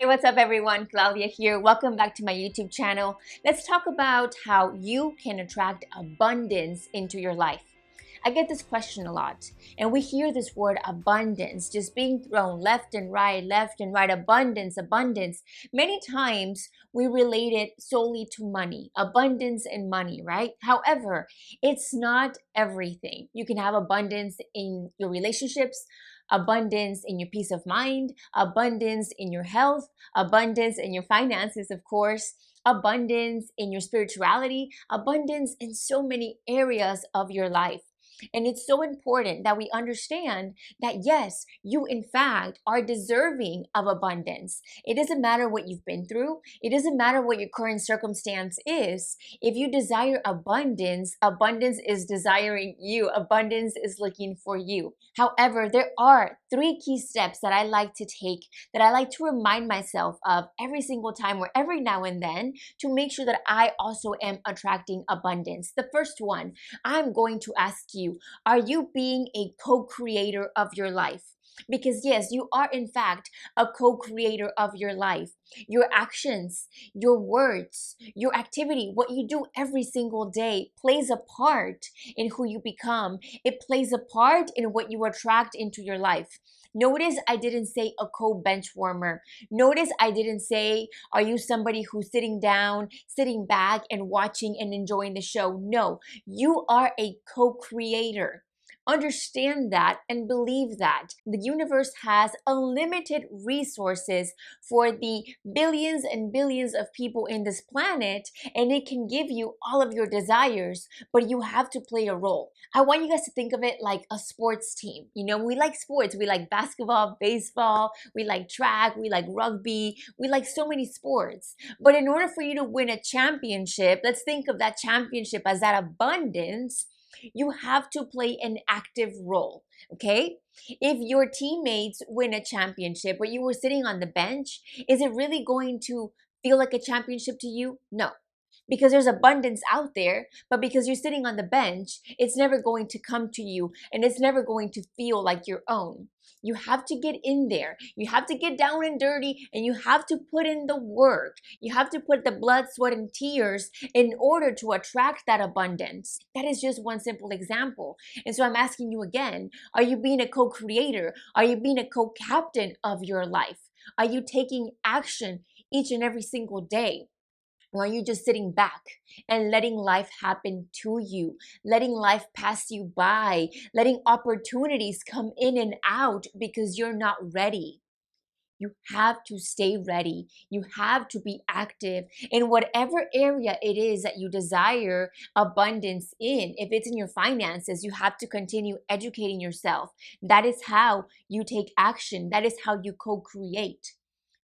Hey, what's up everyone? Claudia here. Welcome back to my YouTube channel. Let's talk about how you can attract abundance into your life. I get this question a lot, and we hear this word abundance just being thrown left and right, abundance, abundance. Many times we relate it solely to money, abundance and money, right? However, it's not everything. You can have abundance in your relationships, abundance in your peace of mind, abundance in your health, abundance in your finances, of course, abundance in your spirituality, abundance in so many areas of your life. And it's so important that we understand that yes, you in fact are deserving of abundance. It doesn't matter what you've been through. It doesn't matter what your current circumstance is. If you desire abundance, abundance is desiring you. Abundance is looking for you. However, there are three key steps that I like to take, that I like to remind myself of every single time or every now and then to make sure that I also am attracting abundance. The first one, I'm going to ask you, are you being a co-creator of your life? Because yes, you are in fact a co-creator of your life. Your actions, your words, your activity, what you do every single day plays a part in who you become. It plays a part in what you attract into your life. Notice I didn't say a co-bench warmer. Notice I didn't say, are you somebody who's sitting down, sitting back and watching and enjoying the show? No, you are a co-creator. Understand that and believe that. The universe has unlimited resources for the billions and billions of people in this planet, and it can give you all of your desires, but you have to play a role. I want you guys to think of it like a sports team. You know, we like sports. We like basketball, baseball, we like track, we like rugby, we like so many sports. But in order for you to win a championship, let's think of that championship as that abundance. You have to play an active role, okay? If your teammates win a championship but you were sitting on the bench, is it really going to feel like a championship to you? No, because there's abundance out there, but because you're sitting on the bench, it's never going to come to you and it's never going to feel like your own. You have to get in there. You have to get down and dirty, and you have to put in the work. You have to put the blood, sweat, and tears in order to attract that abundance. That is just one simple example. And so I'm asking you again, are you being a co-creator? Are you being a co-captain of your life? Are you taking action each and every single day? Or are you just sitting back and letting life happen to you, letting life pass you by, letting opportunities come in and out because you're not ready? You have to stay ready. You have to be active in whatever area it is that you desire abundance in. If it's in your finances, you have to continue educating yourself. That is how you take action. That is how you co-create.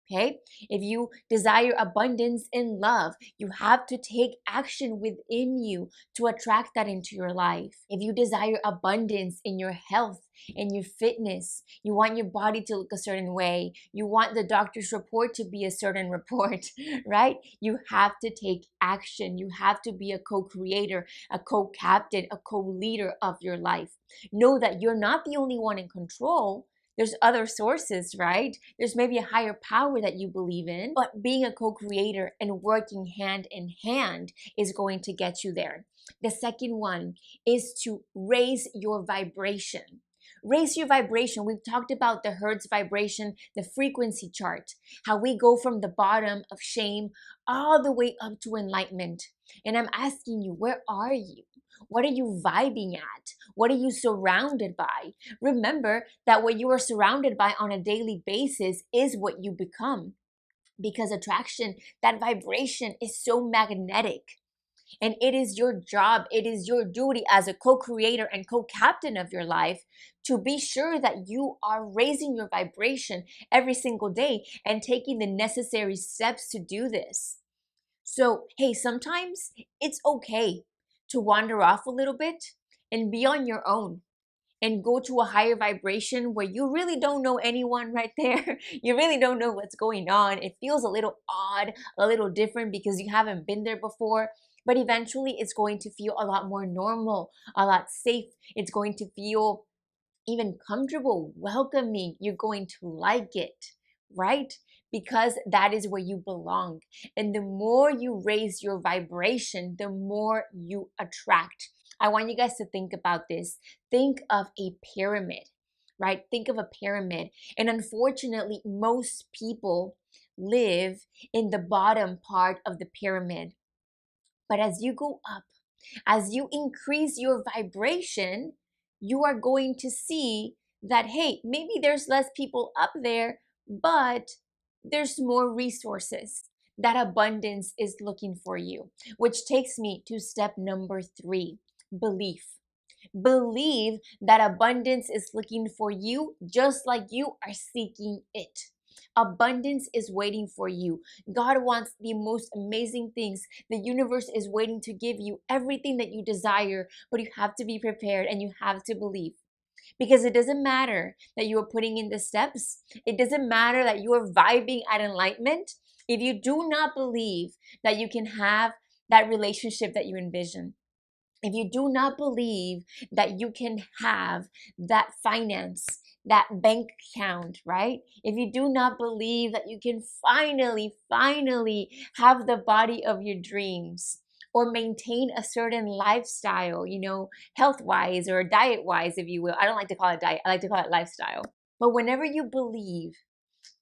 Okay? If you desire abundance in love, you have to take action within you to attract that into your life. If you desire abundance in your health, in your fitness, you want your body to look a certain way, you want the doctor's report to be a certain report, right? You have to take action. You have to be a co-creator, a co-captain, a co-leader of your life. Know that you're not the only one in control. There's other sources, right? There's maybe a higher power that you believe in, but being a co-creator and working hand in hand is going to get you there. The second one is to raise your vibration. Raise your vibration. We've talked about the Hertz vibration, the frequency chart, how we go from the bottom of shame all the way up to enlightenment. And I'm asking you, where are you? What are you vibing at? What are you surrounded by? Remember that what you are surrounded by on a daily basis is what you become. Because attraction, that vibration is so magnetic. And it is your job, it is your duty as a co-creator and co-captain of your life to be sure that you are raising your vibration every single day and taking the necessary steps to do this. So, hey, sometimes it's okay to wander off a little bit and be on your own and go to a higher vibration where you really don't know anyone right there. You really don't know what's going on. It feels a little odd, a little different because you haven't been there before. But eventually it's going to feel a lot more normal, a lot safe. It's going to feel even comfortable, welcoming. You're going to like it, right? because that is where you belong. And the more you raise your vibration, the more you attract. I want you guys to think about this. Think of a pyramid, right? Think of a pyramid. And unfortunately, most people live in the bottom part of the pyramid. But as you go up, as you increase your vibration, you are going to see that, hey, maybe there's less people up there, but there's more resources. That abundance is looking for you, which takes me to step number 3, belief. Believe that abundance is looking for you just like you are seeking it. Abundance is waiting for you. God wants the most amazing things. The universe is waiting to give you everything that you desire, but you have to be prepared and you have to believe. Because it doesn't matter that you are putting in the steps. It doesn't matter that you are vibing at enlightenment. If you do not believe that you can have that relationship that you envision, if you do not believe that you can have that finance, that bank account, right? If you do not believe that you can finally have the body of your dreams or maintain a certain lifestyle, health wise or diet wise, if you will. I don't like to call it diet, I like to call it lifestyle. But whenever you believe,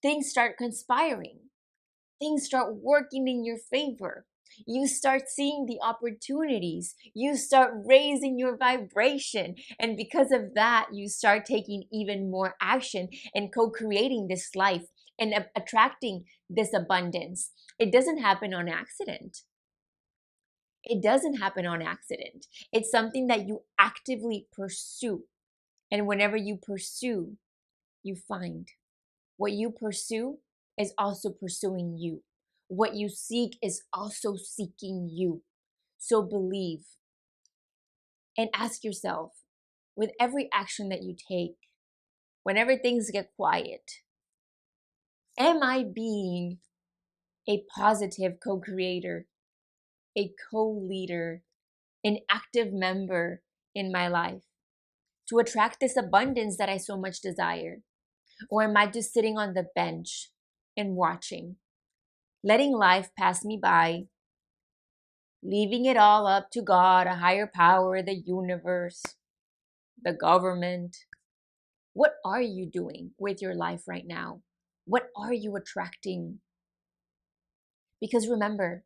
things start conspiring, things start working in your favor. You start seeing the opportunities. You start raising your vibration. And because of that, you start taking even more action and co-creating this life and attracting this abundance. It doesn't happen on accident. It doesn't happen on accident. It's something that you actively pursue. And whenever you pursue, you find. What you pursue is also pursuing you. What you seek is also seeking you. So believe and ask yourself, with every action that you take, whenever things get quiet, am I being a positive co-creator, a co-leader, an active member in my life to attract this abundance that I so much desire? Or am I just sitting on the bench and watching, letting life pass me by, leaving it all up to God, a higher power, the universe, the government? What are you doing with your life right now? What are you attracting? Because remember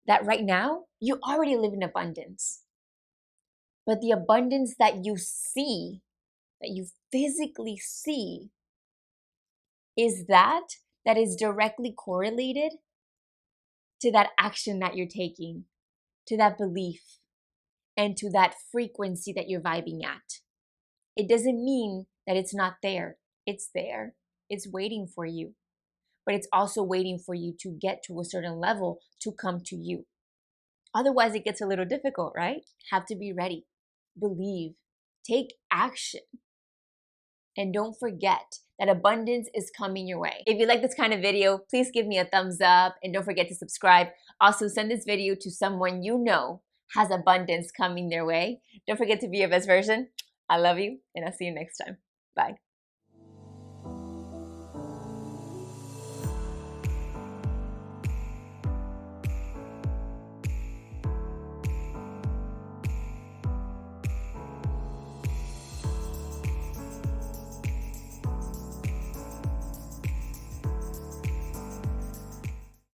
that right now, you already live in abundance. But the abundance that you see, that you physically see, is that is directly correlated to that action that you're taking, to that belief, and to that frequency that you're vibing at. It doesn't mean that it's not there. It's there. It's waiting for you. But it's also waiting for you to get to a certain level to come to you. Otherwise, it gets a little difficult, right? Have to be ready. Believe. Take action. And don't forget that abundance is coming your way. If you like this kind of video, please give me a thumbs up and don't forget to subscribe. Also, send this video to someone you know has abundance coming their way. Don't forget to be your best version. I love you, and I'll see you next time. Bye.